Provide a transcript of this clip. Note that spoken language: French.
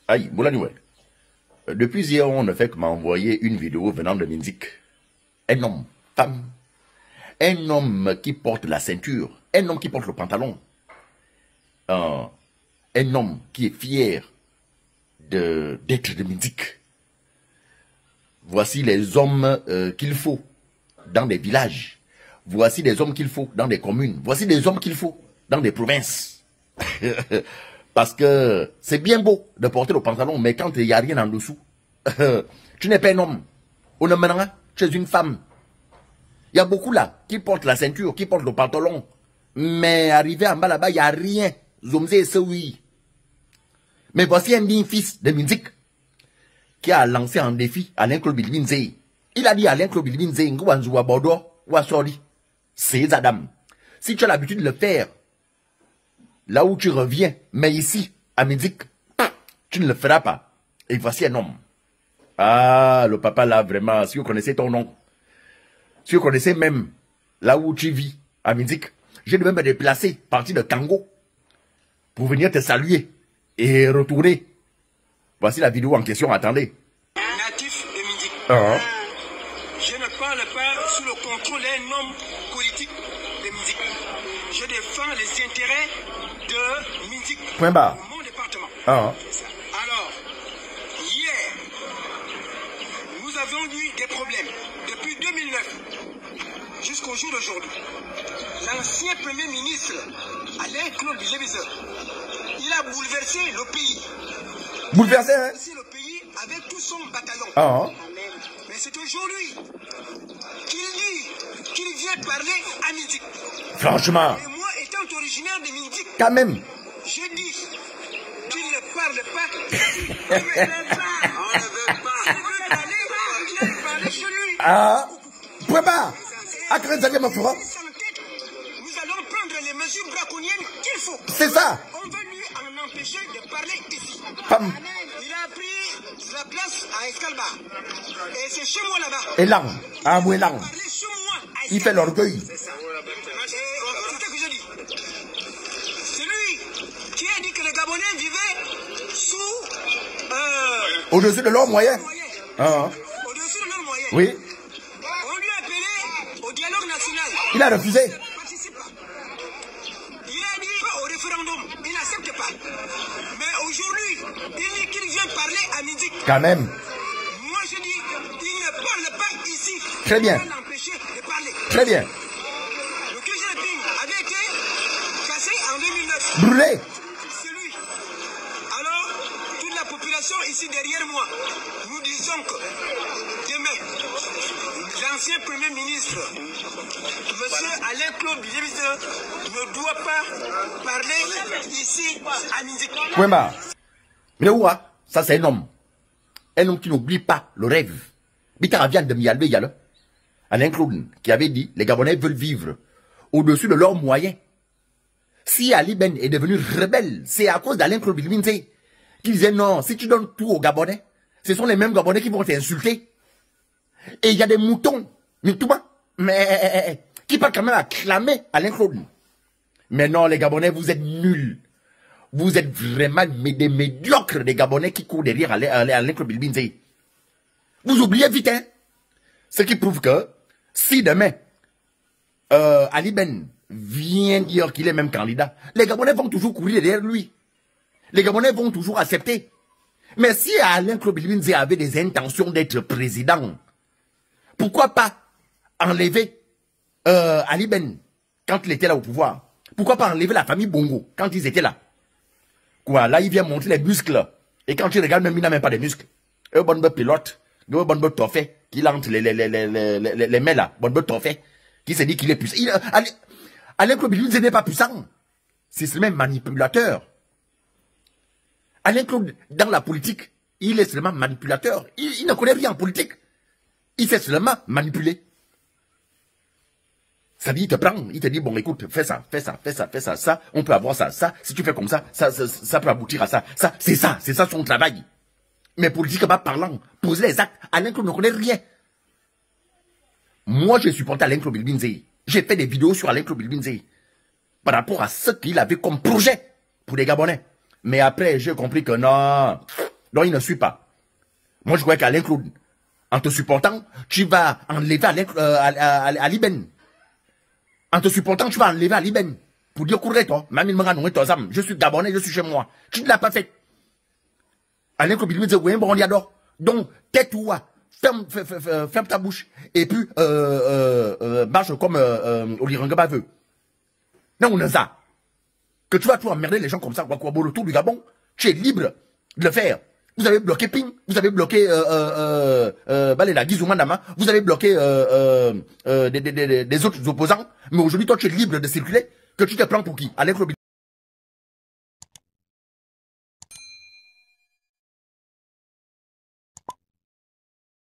Aïe, Moulanioué. Depuis hier, on ne fait que m'envoyer une vidéo venant de Minzik. Un homme, femme, un homme qui porte la ceinture, un homme qui porte le pantalon, un homme qui est fier d'être de Minzik. Voici les hommes qu'il faut dans des villages. Voici des hommes qu'il faut dans des communes. Voici des hommes qu'il faut dans des provinces. Parce que c'est bien beau de porter le pantalon, mais quand il n'y a rien en dessous, tu n'es pas un homme. Tu es une femme. Il y a beaucoup là qui portent la ceinture, qui portent le pantalon. Mais arrivé en bas là-bas, il n'y a rien. Oui. Mais voici un digne fils de Minzik qui a lancé un défi à Alain-Claude Bilbinze. Il a dit à Alain-Claude Bilbinze, c'est Adam. Si tu as l'habitude de le faire, là où tu reviens, mais ici, à Minzik, tu ne le feras pas. Et voici un homme. Ah, le papa là, vraiment, si vous connaissez ton nom, si vous connaissez même là où tu vis, à Minzik, je devais me déplacer, partir de Kango, pour venir te saluer et retourner. Voici la vidéo en question, attendez. Natif de Minzik. Je ne parle pas sous le contrôle d'un homme politique de Minzik. Je défends les intérêts de Minzik. Point barre. Mon département. Alors, hier, nous avons eu des problèmes depuis 2009 jusqu'au jour d'aujourd'hui. L'ancien Premier ministre, Alain-Claude Bilbinze, il a bouleversé le pays. bouleversé, hein? Le pays avec tout son bataillon. Mais c'est aujourd'hui qu'il dit qu'il vient parler à Minzik. Franchement. Et moi, étant originaire de Minzik, Quand même. je dis qu'il ne parle pas. On ne veut pas. Il veut parler chez lui. Point barre. Nous allons prendre les mesures braconnières qu'il faut. C'est ça. On veut lui en empêcher de parler ici. Femme. Il a pris la place à Escalba. Et c'est chez moi là-bas. Et là, à Mouelang. Il fait l'orgueil. C'est ça. C'est ce que je dis. C'est lui qui a dit que les Gabonais vivaient sous... Au-dessus de l'homme moyen. Au-dessus de leur moyen. Oui. On lui a appelé au dialogue national. Il a refusé. Il ne participe pas. Il a dit au référendum. Il n'accepte pas. Mais aujourd'hui, il dit qu'il vient parler à Minzik. Quand même. Moi je dis, il ne parle pas ici. Très bien. On va l'empêcher de parler. Très bien. Le KGP avait été cassé en 2009. Brûlé. C'est lui. Alors, toute la population ici derrière moi, nous disons que demain, l'ancien Premier ministre, M. Alain-Claude Bilbinze, ne doit pas parler ici à Minzik. Point barre. Mais où, ça c'est un homme. Un homme qui n'oublie pas le rêve. Bita vient de Mialbe Yale. Alain Claude, qui avait dit, les Gabonais veulent vivre au-dessus de leurs moyens. Si Ali Ben est devenu rebelle, c'est à cause d'Alain Claude Bilbinze qui disait non, si tu donnes tout aux Gabonais, ce sont les mêmes Gabonais qui vont t'insulter. Et il y a des moutons, mais qui parlent quand même acclamer Alain Claude. Mais non, les Gabonais, vous êtes nuls. Vous êtes vraiment des médiocres des Gabonais qui courent derrière Alain Claude Bilbinze. Vous oubliez vite, hein? Ce qui prouve que si demain, Ali Ben vient dire qu'il est même candidat, les Gabonais vont toujours courir derrière lui. Les Gabonais vont toujours accepter. Mais si Alain Claude Bilbinze avait des intentions d'être président, pourquoi pas enlever Ali Ben quand il était là au pouvoir? Pourquoi pas enlever la famille Bongo quand ils étaient là? Quoi, là il vient montrer les muscles. Et quand tu regardes même, il n'a même pas de muscles. Un bon pilote, un bon toffé, qui entre les mains là, bon toffé, qui se dit qu'il est puissant. Alain Claude Bilbinze n'est pas puissant. C'est seulement manipulateur. Alain Claude, dans la politique, il est seulement manipulateur. Il ne connaît rien en politique. Il sait seulement manipuler. Ça dit, il te prend, il te dit, bon, écoute, fais ça, on peut avoir ça, si tu fais comme ça, ça peut aboutir à ça. C'est ça son travail. Mais politiquement parlant, poser les actes, Alain Claude ne connaît rien. Moi, je supporte Alain Claude Bilbinze. J'ai fait des vidéos sur Alain Claude Bilbinze par rapport à ce qu'il avait comme projet pour les Gabonais. Mais après, j'ai compris que non, Donc il ne suit pas. Moi je croyais qu'Alain Claude, en te supportant, tu vas enlever à Liben. En te supportant, tu vas enlever à Liben. Pour dire courez toi, je suis Gabonais, je suis chez moi. Tu ne l'as pas fait. Alain Claude me dit oui, bon, on y adore. Donc, tais-toi. Ferme ta bouche. Et puis, marche comme Oliranga veut. Non, on a ça. Que tu vas tout emmerder les gens comme ça, le tour du Gabon, tu es libre de le faire. Vous avez bloqué Ping, vous avez bloqué la Gizumandama, vous avez bloqué des autres opposants, mais aujourd'hui toi tu es libre de circuler, que tu te prends pour qui? Alain Claude